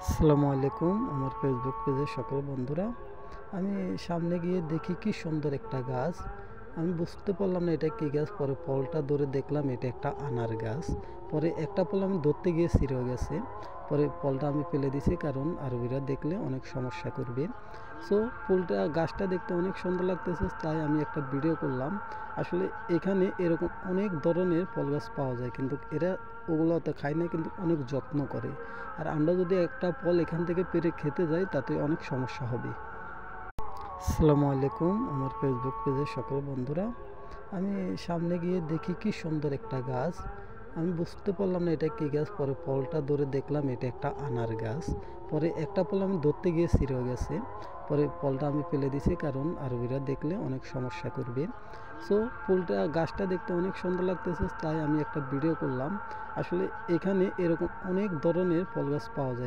আসসালামু আলাইকুম আমার ফেসবুক পেজের সকল বন্ধুরা। আমি সামনে গিয়ে দেখি কি সুন্দর একটা গাছ। আমি বুঝতে পারলাম না এটা কী গাছ। পরে ফলটা ধরে দেখলাম এটা একটা আনার গাছ। পরে একটা ফল আমি ধরতে গিয়ে ছিঁড়ে গেছে। পরে ফলটা আমি ফেলে দিছি, কারণ আরবিরা দেখলে অনেক সমস্যা করবে। সো ফুলটা গাছটা দেখতে অনেক সুন্দর লাগতেছে, তাই আমি একটা ভিডিও করলাম। আসলে এখানে এরকম অনেক ধরনের ফল গাছ পাওয়া যায়, কিন্তু এরা ওগুলোতে খায় না, কিন্তু অনেক যত্ন করে। আর আমরা যদি একটা ফল এখান থেকে পেরে খেতে যাই তাতে অনেক সমস্যা হবে। আসসালামু আলাইকুম আমার ফেসবুক পেজের সকল বন্ধুরা। আমি সামনে গিয়ে দেখি কি সুন্দর একটা গাছ। আমি বুঝতে পারলাম না এটা কী গাছ। পরে ফলটা ধরে দেখলাম এটা একটা আনার গাছ। পরে একটা ফল আমি ধরতে গিয়ে ছিঁড়ে গেছে। পরে ফলটা আমি ফেলে দিছি, কারণ আরবিরা দেখলে অনেক সমস্যা করবে। সো ফুলটা গাছটা দেখতে অনেক সুন্দর লাগতেছে, তাই আমি একটা ভিডিও করলাম। আসলে এখানে এরকম অনেক ধরনের ফল গাছ পাওয়া যায়।